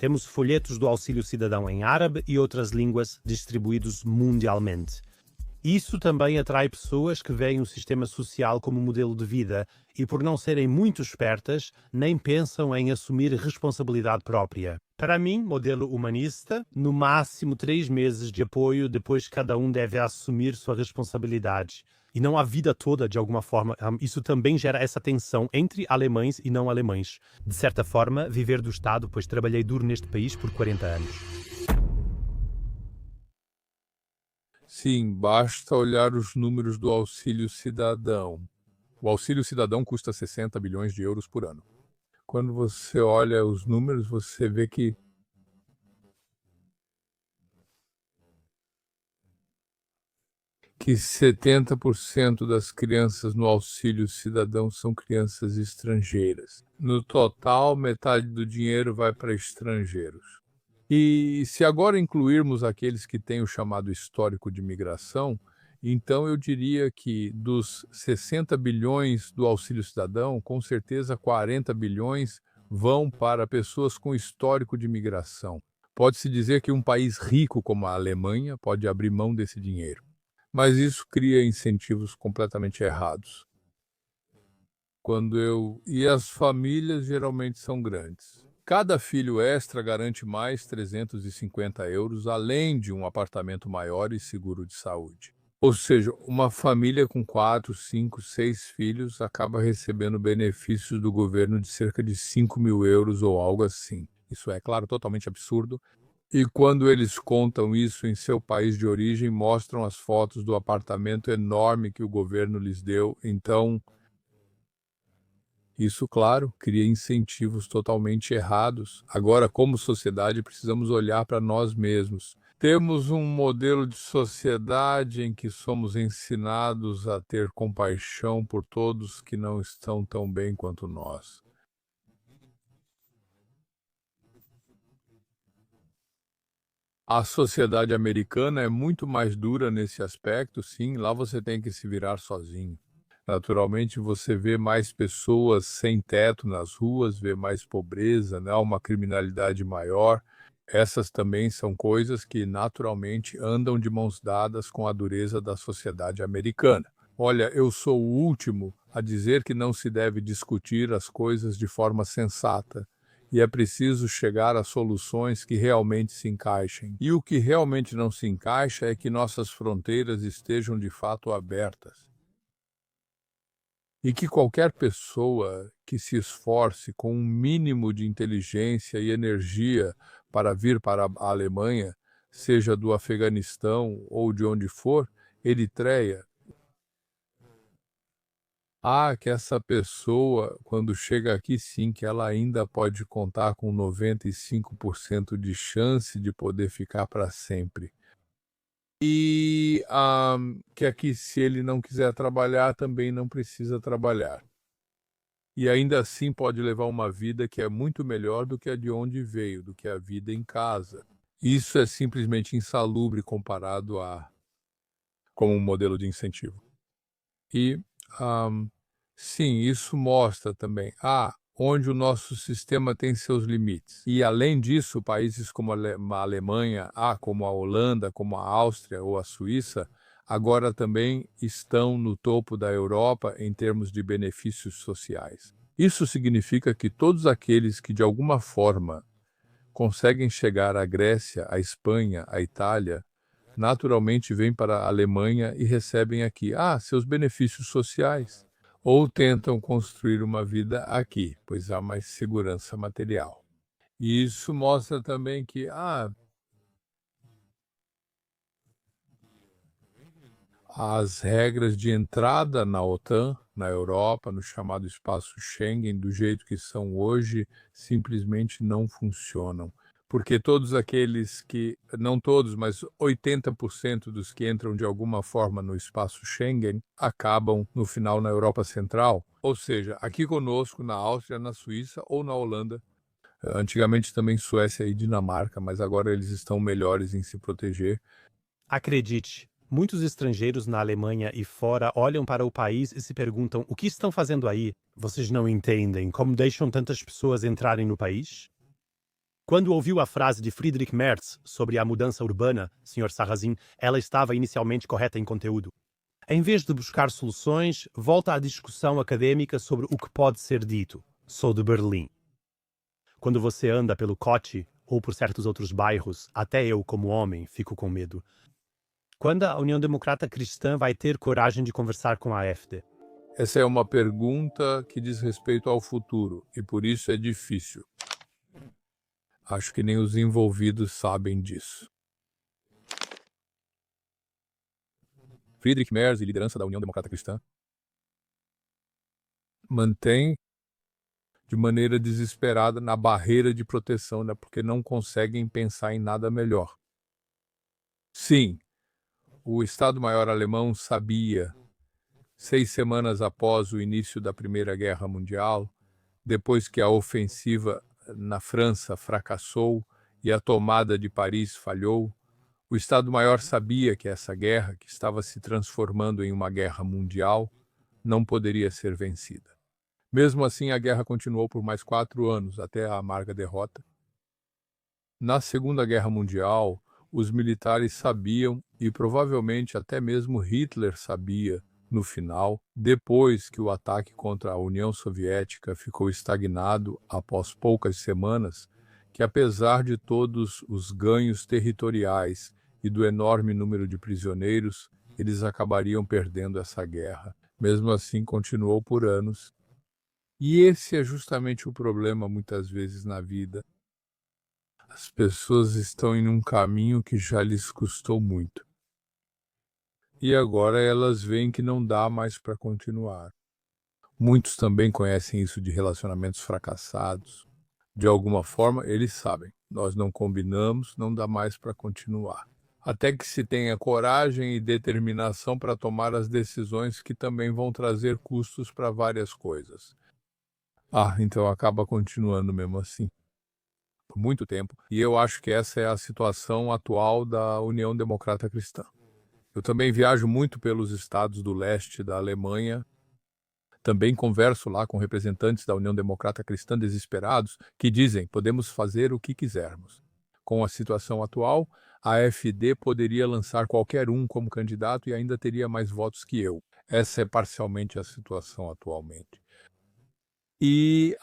Temos folhetos do Auxílio Cidadão em árabe e outras línguas distribuídos mundialmente. Isso também atrai pessoas que veem o sistema social como modelo de vida e, por não serem muito espertas, nem pensam em assumir responsabilidade própria. Para mim, modelo humanista, no máximo 3 meses de apoio, depois cada um deve assumir sua responsabilidade. E não a vida toda, de alguma forma. Isso também gera essa tensão entre alemães e não alemães. De certa forma, viver do Estado, pois trabalhei duro neste país por 40 anos. Sim, basta olhar os números do Auxílio Cidadão. O Auxílio Cidadão custa 60 bilhões de euros por ano. Quando você olha os números, você vê que que 70% das crianças no Auxílio Cidadão são crianças estrangeiras. No total, metade do dinheiro vai para estrangeiros. E se agora incluirmos aqueles que têm o chamado histórico de migração, então eu diria que dos 60 bilhões do Auxílio Cidadão, com certeza 40 bilhões vão para pessoas com histórico de migração. Pode-se dizer que um país rico como a Alemanha pode abrir mão desse dinheiro, mas isso cria incentivos completamente errados. E as famílias geralmente são grandes. Cada filho extra garante mais 350 euros, além de um apartamento maior e seguro de saúde. Ou seja, uma família com 4, 5, 6 filhos acaba recebendo benefícios do governo de cerca de 5 mil euros ou algo assim. Isso é, claro, totalmente absurdo. E quando eles contam isso em seu país de origem, mostram as fotos do apartamento enorme que o governo lhes deu. Então, isso, claro, cria incentivos totalmente errados. Agora, como sociedade, precisamos olhar para nós mesmos. Temos um modelo de sociedade em que somos ensinados a ter compaixão por todos que não estão tão bem quanto nós. A sociedade americana é muito mais dura nesse aspecto, sim, lá você tem que se virar sozinho. Naturalmente, você vê mais pessoas sem teto nas ruas, vê mais pobreza, né? Uma criminalidade maior. Essas também são coisas que naturalmente andam de mãos dadas com a dureza da sociedade americana. Olha, eu sou o último a dizer que não se deve discutir as coisas de forma sensata. E é preciso chegar a soluções que realmente se encaixem. E o que realmente não se encaixa é que nossas fronteiras estejam de fato abertas. E que qualquer pessoa que se esforce com um mínimo de inteligência e energia para vir para a Alemanha, seja do Afeganistão ou de onde for, Eritreia, que essa pessoa, quando chega aqui, sim, que ela ainda pode contar com 95% de chance de poder ficar para sempre. E que aqui, se ele não quiser trabalhar, também não precisa trabalhar. E ainda assim pode levar uma vida que é muito melhor do que a de onde veio, do que a vida em casa. Isso é simplesmente insalubre comparado como um modelo de incentivo. E, sim, isso mostra também, onde o nosso sistema tem seus limites. E, além disso, países como a Alemanha, como a Holanda, como a Áustria ou a Suíça, agora também estão no topo da Europa em termos de benefícios sociais. Isso significa que todos aqueles que, de alguma forma, conseguem chegar à Grécia, à Espanha, à Itália, naturalmente vêm para a Alemanha e recebem aqui, seus benefícios sociais. Ou tentam construir uma vida aqui, pois há mais segurança material. E isso mostra também que, as regras de entrada na OTAN, na Europa, no chamado espaço Schengen, do jeito que são hoje, simplesmente não funcionam. Porque todos aqueles que, não todos, mas 80% dos que entram de alguma forma no espaço Schengen acabam no final na Europa Central, ou seja, aqui conosco, na Áustria, na Suíça ou na Holanda. Antigamente também Suécia e Dinamarca, mas agora eles estão melhores em se proteger. Acredite, muitos estrangeiros na Alemanha e fora olham para o país e se perguntam o que estão fazendo aí? Vocês não entendem como deixam tantas pessoas entrarem no país? Quando ouviu a frase de Friedrich Merz sobre a mudança urbana, Sr. Sarrazin, ela estava inicialmente correta em conteúdo. Em vez de buscar soluções, volta à discussão acadêmica sobre o que pode ser dito. Sou de Berlim. Quando você anda pelo Kochi ou por certos outros bairros, até eu, como homem, fico com medo. Quando a União Democrata Cristã vai ter coragem de conversar com a AfD? Essa é uma pergunta que diz respeito ao futuro, e por isso é difícil. Acho que nem os envolvidos sabem disso. Friedrich Merz e liderança da União Democrata Cristã mantém de maneira desesperada na barreira de proteção, né, porque não conseguem pensar em nada melhor. Sim, o Estado-Maior alemão sabia, 6 semanas após o início da Primeira Guerra Mundial, depois que a ofensiva na França fracassou e a tomada de Paris falhou, o Estado-Maior sabia que essa guerra, que estava se transformando em uma guerra mundial, não poderia ser vencida. Mesmo assim, a guerra continuou por mais 4 anos, até a amarga derrota. Na Segunda Guerra Mundial, os militares sabiam, e provavelmente até mesmo Hitler sabia, no final, depois que o ataque contra a União Soviética ficou estagnado após poucas semanas, que apesar de todos os ganhos territoriais e do enorme número de prisioneiros, eles acabariam perdendo essa guerra. Mesmo assim, continuou por anos. E esse é justamente o problema, muitas vezes, na vida. As pessoas estão em um caminho que já lhes custou muito. E agora elas veem que não dá mais para continuar. Muitos também conhecem isso de relacionamentos fracassados. De alguma forma, eles sabem. Nós não combinamos, não dá mais para continuar. Até que se tenha coragem e determinação para tomar as decisões que também vão trazer custos para várias coisas. Então acaba continuando mesmo assim, por muito tempo. E eu acho que essa é a situação atual da União Democrata Cristã. Eu também viajo muito pelos estados do leste da Alemanha. Também converso lá com representantes da União Democrata Cristã desesperados que dizem: podemos fazer o que quisermos. Com a situação atual, a AfD poderia lançar qualquer um como candidato e ainda teria mais votos que eu. Essa é parcialmente a situação atualmente. E,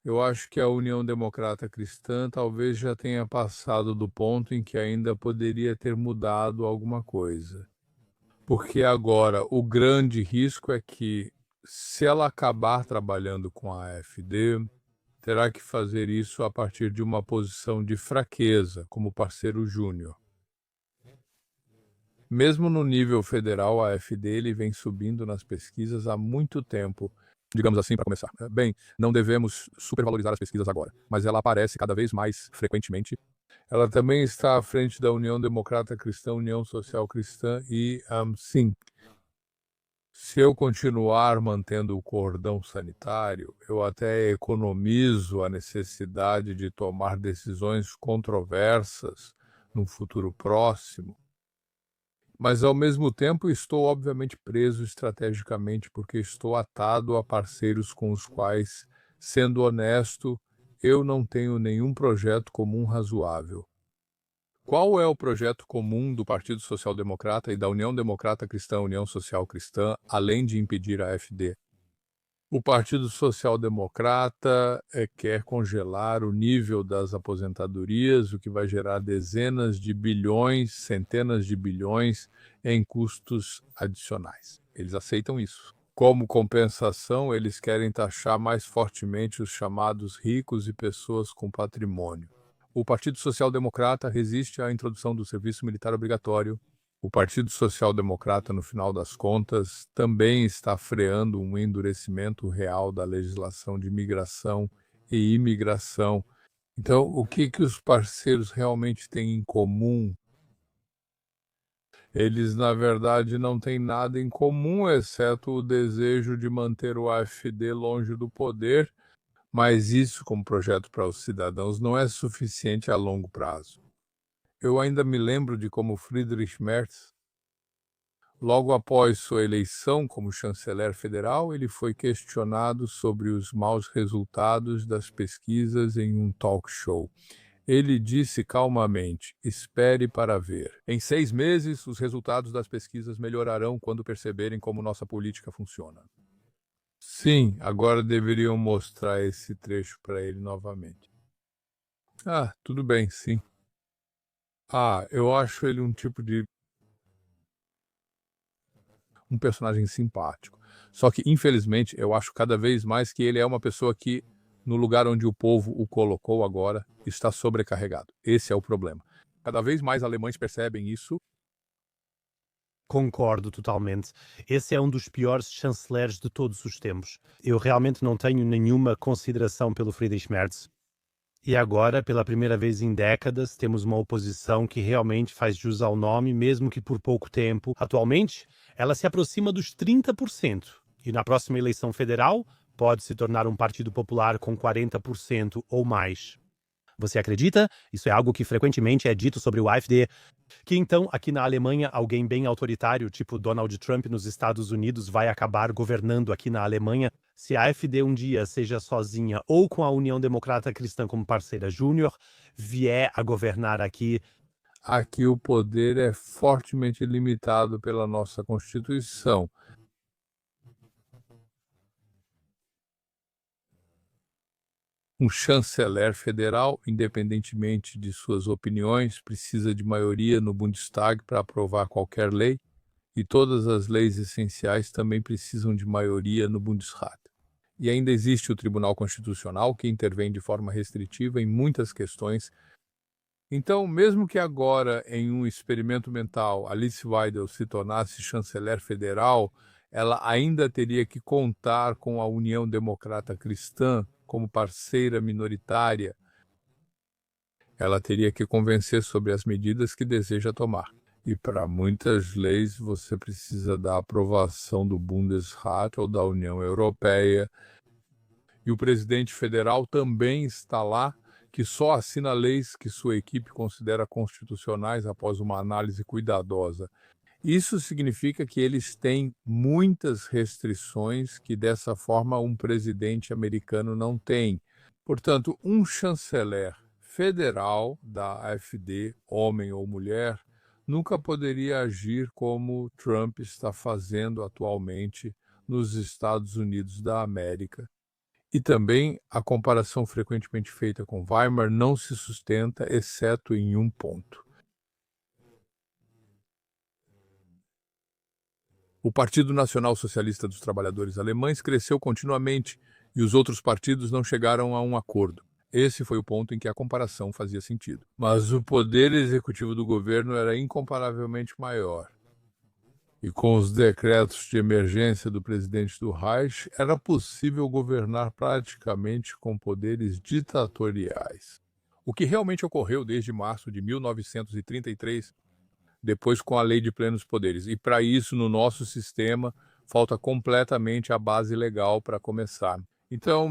eu acho que a União Democrata Cristã talvez já tenha passado do ponto em que ainda poderia ter mudado alguma coisa. Porque agora o grande risco é que, se ela acabar trabalhando com a AfD, terá que fazer isso a partir de uma posição de fraqueza, como parceiro júnior. Mesmo no nível federal, a AfD ele vem subindo nas pesquisas há muito tempo. Digamos assim, para começar. Bem, não devemos supervalorizar as pesquisas agora, mas ela aparece cada vez mais frequentemente. Ela também está à frente da União Democrata Cristã, União Social Cristã e, sim, se eu continuar mantendo o cordão sanitário, eu até economizo a necessidade de tomar decisões controversas no futuro próximo. Mas, ao mesmo tempo, estou obviamente preso estrategicamente porque estou atado a parceiros com os quais, sendo honesto, eu não tenho nenhum projeto comum razoável. Qual é o projeto comum do Partido Social Democrata e da União Democrata Cristã, União Social Cristã, além de impedir a AfD? O Partido Social Democrata quer congelar o nível das aposentadorias, o que vai gerar dezenas de bilhões, centenas de bilhões em custos adicionais. Eles aceitam isso. Como compensação, eles querem taxar mais fortemente os chamados ricos e pessoas com patrimônio. O Partido Social Democrata resiste à introdução do serviço militar obrigatório. O Partido Social Democrata, no final das contas, também está freando um endurecimento real da legislação de migração e imigração. Então, o que os parceiros realmente têm em comum? Eles, na verdade, não têm nada em comum, exceto o desejo de manter o AfD longe do poder, mas isso, como projeto para os cidadãos, não é suficiente a longo prazo. Eu ainda me lembro de como Friedrich Merz, logo após sua eleição como chanceler federal, ele foi questionado sobre os maus resultados das pesquisas em um talk show. Ele disse calmamente: espere para ver. Em 6 meses, os resultados das pesquisas melhorarão quando perceberem como nossa política funciona. Sim, agora deveriam mostrar esse trecho para ele novamente. Ah, tudo bem, sim. Ah, eu acho ele um personagem simpático. Só que, infelizmente, eu acho cada vez mais que ele é uma pessoa que, no lugar onde o povo o colocou agora, está sobrecarregado. Esse é o problema. Cada vez mais alemães percebem isso. Concordo totalmente. Esse é um dos piores chanceleres de todos os tempos. Eu realmente não tenho nenhuma consideração pelo Friedrich Merz. E agora, pela primeira vez em décadas, temos uma oposição que realmente faz jus ao nome, mesmo que por pouco tempo. Atualmente, ela se aproxima dos 30%. E na próxima eleição federal, pode se tornar um partido popular com 40% ou mais. Você acredita? Isso é algo que frequentemente é dito sobre o AfD. Que então, aqui na Alemanha, alguém bem autoritário, tipo Donald Trump nos Estados Unidos, vai acabar governando aqui na Alemanha? Se a AfD um dia, seja sozinha ou com a União Democrata Cristã como parceira júnior, vier a governar aqui, Aqui o poder é fortemente limitado pela nossa Constituição. Um chanceler federal, independentemente de suas opiniões, precisa de maioria no Bundestag para aprovar qualquer lei, e todas as leis essenciais também precisam de maioria no Bundesrat. E ainda existe o Tribunal Constitucional, que intervém de forma restritiva em muitas questões. Então, mesmo que agora, em um experimento mental, Alice Weidel se tornasse chanceler federal, ela ainda teria que contar com a União Democrata Cristã como parceira minoritária. Ela teria que convencer sobre as medidas que deseja tomar. E para muitas leis você precisa da aprovação do Bundesrat ou da União Europeia. E o presidente federal também está lá, que só assina leis que sua equipe considera constitucionais após uma análise cuidadosa. Isso significa que eles têm muitas restrições que, dessa forma, um presidente americano não tem. Portanto, um chanceler federal da AfD, homem ou mulher, nunca poderia agir como Trump está fazendo atualmente nos Estados Unidos da América. E também a comparação frequentemente feita com Weimar não se sustenta, exceto em um ponto. O Partido Nacional Socialista dos Trabalhadores Alemães cresceu continuamente e os outros partidos não chegaram a um acordo. Esse foi o ponto em que a comparação fazia sentido. Mas o poder executivo do governo era incomparavelmente maior. E com os decretos de emergência do presidente do Reich, era possível governar praticamente com poderes ditatoriais. O que realmente ocorreu desde março de 1933, depois com a Lei de Plenos Poderes. E para isso, no nosso sistema, falta completamente a base legal para começar. Então,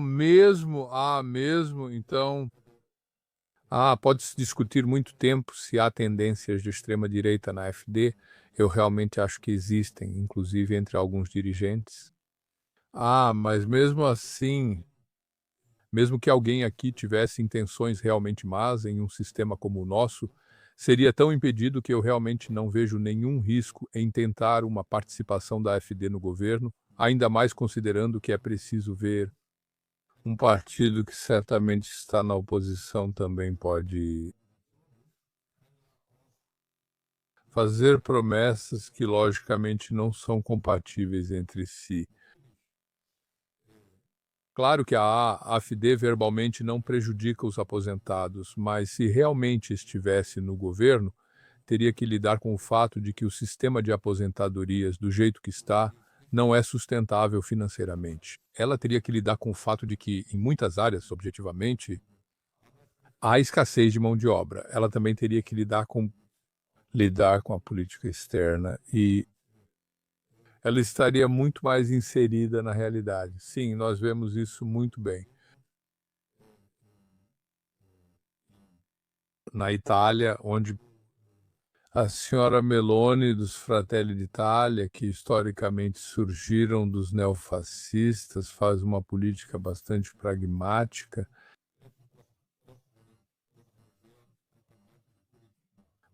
pode-se discutir muito tempo se há tendências de extrema-direita na AfD. Eu realmente acho que existem, inclusive entre alguns dirigentes. Mas mesmo assim, mesmo que alguém aqui tivesse intenções realmente más em um sistema como o nosso, seria tão impedido que eu realmente não vejo nenhum risco em tentar uma participação da AfD no governo, ainda mais considerando que é preciso ver um partido que certamente está na oposição também pode fazer promessas que logicamente não são compatíveis entre si. Claro que a AfD verbalmente não prejudica os aposentados, mas se realmente estivesse no governo, teria que lidar com o fato de que o sistema de aposentadorias, do jeito que está, não é sustentável financeiramente. Ela teria que lidar com o fato de que, em muitas áreas, objetivamente, há escassez de mão de obra. Ela também teria que lidar com a política externa e ela estaria muito mais inserida na realidade. Sim, nós vemos isso muito bem. Na Itália, onde a senhora Meloni dos Fratelli d'Italia, que historicamente surgiram dos neofascistas, faz uma política bastante pragmática.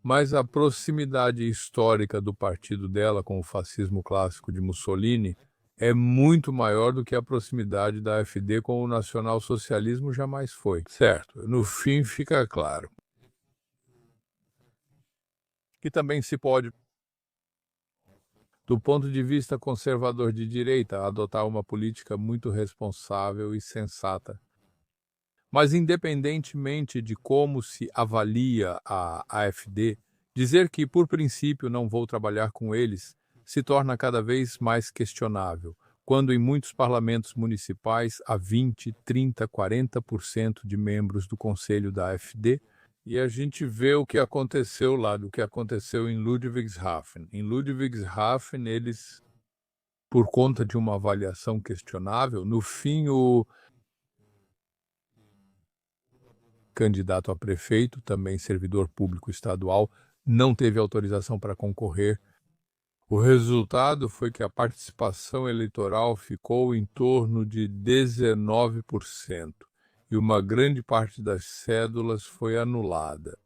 Mas a proximidade histórica do partido dela com o fascismo clássico de Mussolini é muito maior do que a proximidade da AfD com o nacionalsocialismo jamais foi. Certo, no fim fica claro que também se pode, do ponto de vista conservador de direita, adotar uma política muito responsável e sensata. Mas, independentemente de como se avalia a AfD, dizer que, por princípio, não vou trabalhar com eles se torna cada vez mais questionável, quando em muitos parlamentos municipais há 20, 30, 40% de membros do conselho da AfD, e a gente vê o que aconteceu lá, do que aconteceu em Ludwigshafen. Em Ludwigshafen, eles, por conta de uma avaliação questionável, no fim o candidato a prefeito, também servidor público estadual, não teve autorização para concorrer. O resultado foi que a participação eleitoral ficou em torno de 19% e uma grande parte das cédulas foi anulada.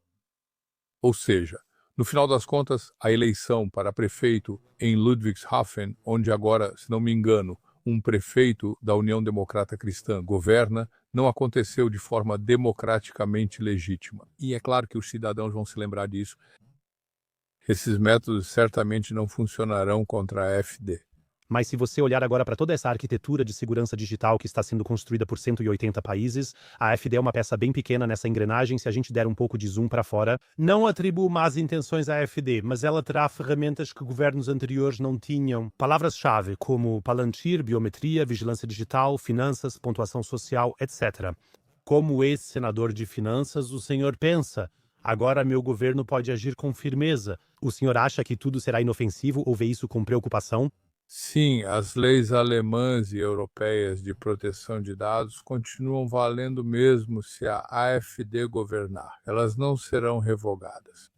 Ou seja, no final das contas, a eleição para prefeito em Ludwigshafen, onde agora, se não me engano, um prefeito da União Democrata Cristã governa, não aconteceu de forma democraticamente legítima. E é claro que os cidadãos vão se lembrar disso. Esses métodos certamente não funcionarão contra a AfD. Mas se você olhar agora para toda essa arquitetura de segurança digital que está sendo construída por 180 países, a AfD é uma peça bem pequena nessa engrenagem. Se a gente der um pouco de zoom para fora, não atribuo más intenções à AfD, mas ela terá ferramentas que governos anteriores não tinham. Palavras-chave como Palantir, biometria, vigilância digital, finanças, pontuação social, etc. Como ex-senador de finanças, o senhor pensa: agora meu governo pode agir com firmeza. O senhor acha que tudo será inofensivo ou vê isso com preocupação? Sim, as leis alemãs e europeias de proteção de dados continuam valendo mesmo se a AfD governar. Elas não serão revogadas.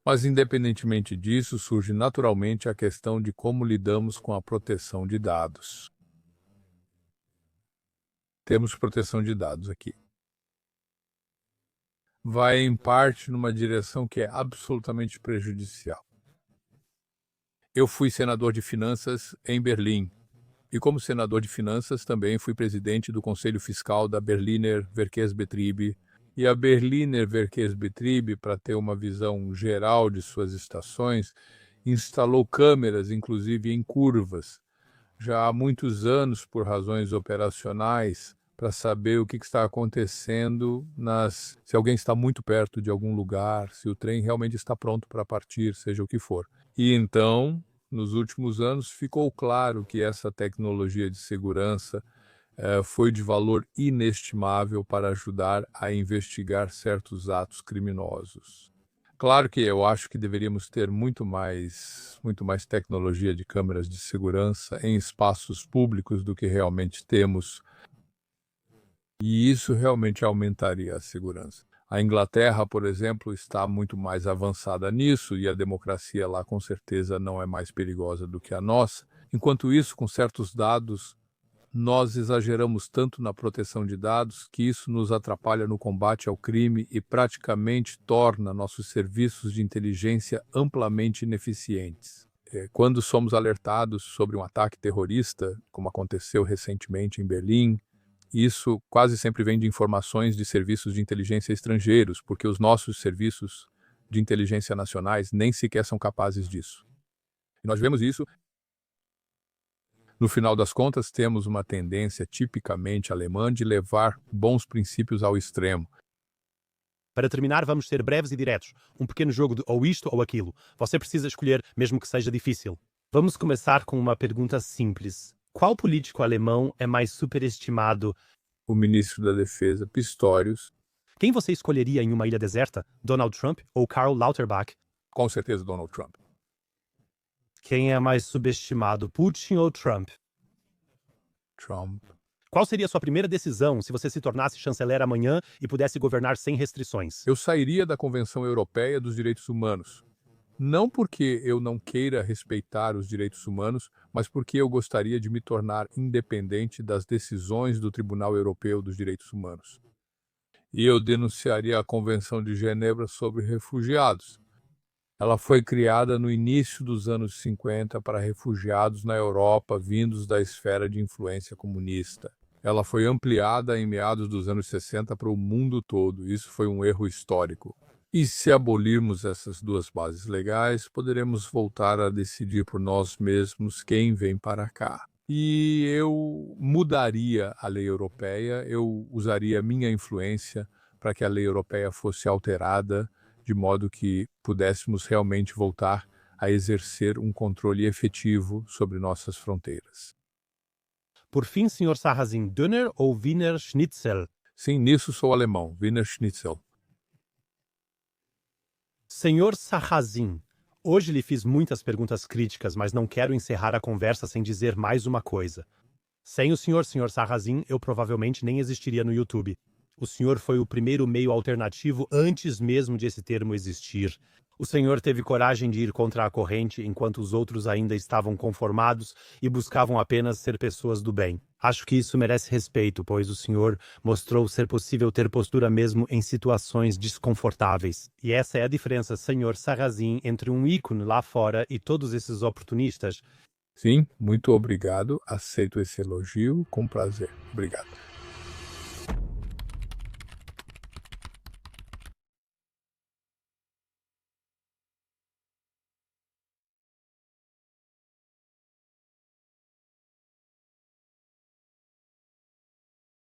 Mas, independentemente disso, surge naturalmente a questão de como lidamos com a proteção de dados. Temos proteção de dados aqui. Vai, em parte, numa direção que é absolutamente prejudicial. Eu fui senador de finanças em Berlim, e como senador de finanças também fui presidente do Conselho Fiscal da Berliner Verkehrsbetriebe, e a Berliner Verkehrsbetriebe, para ter uma visão geral de suas estações, instalou câmeras, inclusive em curvas, já há muitos anos por razões operacionais, para saber o que está acontecendo, se alguém está muito perto de algum lugar, se o trem realmente está pronto para partir, seja o que for. E então, nos últimos anos, ficou claro que essa tecnologia de segurança foi de valor inestimável para ajudar a investigar certos atos criminosos. Claro que eu acho que deveríamos ter muito mais tecnologia de câmeras de segurança em espaços públicos do que realmente temos, e isso realmente aumentaria a segurança. A Inglaterra, por exemplo, está muito mais avançada nisso, e a democracia lá com certeza não é mais perigosa do que a nossa. Enquanto isso, com certos dados, nós exageramos tanto na proteção de dados que isso nos atrapalha no combate ao crime e praticamente torna nossos serviços de inteligência amplamente ineficientes. Quando somos alertados sobre um ataque terrorista, como aconteceu recentemente em Berlim, isso quase sempre vem de informações de serviços de inteligência estrangeiros, porque os nossos serviços de inteligência nacionais nem sequer são capazes disso. E nós vemos isso. No final das contas, temos uma tendência tipicamente alemã de levar bons princípios ao extremo. Para terminar, vamos ser breves e diretos. Um pequeno jogo de ou isto ou aquilo. Você precisa escolher, mesmo que seja difícil. Vamos começar com uma pergunta simples. Qual político alemão é mais superestimado? O ministro da Defesa, Pistorius. Quem você escolheria em uma ilha deserta? Donald Trump ou Karl Lauterbach? Com certeza Donald Trump. Quem é mais subestimado, Putin ou Trump? Trump. Qual seria a sua primeira decisão se você se tornasse chanceler amanhã e pudesse governar sem restrições? Eu sairia da Convenção Europeia dos Direitos Humanos. Não porque eu não queira respeitar os direitos humanos, mas porque eu gostaria de me tornar independente das decisões do Tribunal Europeu dos Direitos Humanos. E eu denunciaria a Convenção de Genebra sobre Refugiados. Ela foi criada no início dos anos 50 para refugiados na Europa vindos da esfera de influência comunista. Ela foi ampliada em meados dos anos 60 para o mundo todo. Isso foi um erro histórico. E se abolirmos essas duas bases legais, poderemos voltar a decidir por nós mesmos quem vem para cá. E eu mudaria a lei europeia, eu usaria minha influência para que a lei europeia fosse alterada de modo que pudéssemos realmente voltar a exercer um controle efetivo sobre nossas fronteiras. Por fim, Sr. Sarrazin, Döner ou Wiener Schnitzel? Sim, nisso sou alemão, Wiener Schnitzel. Senhor Sarrazin, hoje lhe fiz muitas perguntas críticas, mas não quero encerrar a conversa sem dizer mais uma coisa. Sem o Sr. Sarrazin, eu provavelmente nem existiria no YouTube. O senhor foi o primeiro meio alternativo antes mesmo de esse termo existir. O senhor teve coragem de ir contra a corrente enquanto os outros ainda estavam conformados e buscavam apenas ser pessoas do bem. Acho que isso merece respeito, pois o senhor mostrou ser possível ter postura mesmo em situações desconfortáveis. E essa é a diferença, Sr. Sarrazin, entre um ícone lá fora e todos esses oportunistas. Sim, muito obrigado. Aceito esse elogio com prazer. Obrigado.